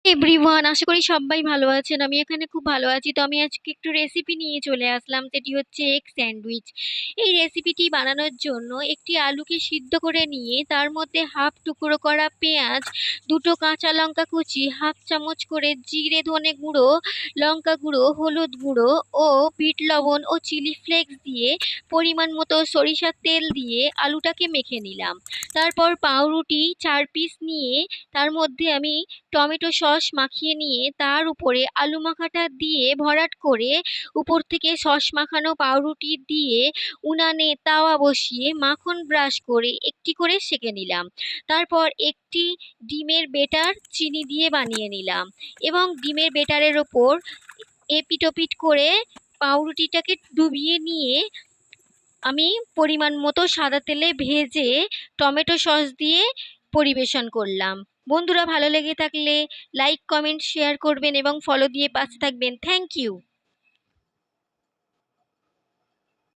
Everyone, আশা করি সবাই ভালো আছেন। আমি এখানে খুব ভালো আছি। তো আমি আজকে একটু রেসিপি নিয়ে চলে আসলাম, সেটি হচ্ছে এগ স্যান্ডউইচ। এই রেসিপিটি বানানোর জন্য একটি আলুকে সিদ্ধ করে নিয়ে তার মধ্যে হাফ টুকরো করা পেঁয়াজ, দুটো কাঁচা লঙ্কা কুচি, হাফ চামচ করে জিরে ধনে গুঁড়ো, লঙ্কা গুঁড়ো, হলুদ গুঁড়ো ও বিট লবণ ও চিলি ফ্লেক্স দিয়ে পরিমাণ মতো সরিষার তেল দিয়ে আলুটাকে মেখে নিলাম। তারপর পাউরুটি 4 পিস নিয়ে তার মধ্যে আমি টমেটো সস মাখিয়ে নিয়ে তার উপরে আলু মাখাটা দিয়ে ভরাট করে উপর থেকে সস মাখানো পাউরুটি দিয়ে উনানে তাওয়া বসিয়ে মাখন ব্রাশ করে একটি করে সেঁকে নিলাম। তারপর একটি ডিমের বেটার চিনি দিয়ে বানিয়ে নিলাম এবং ডিমের বেটারের ওপর এপিট ওপিট করে পাউরুটিটাকে ডুবিয়ে নিয়ে আমি পরিমাণ মতো সাদা তেলে ভেজে টমেটো সস দিয়ে পরিবেশন করলাম। বন্ধুরা, ভালো লেগে থাকলে লাইক কমেন্ট শেয়ার করবেন এবং ফলো দিয়ে পাশে থাকবেন। Thank you.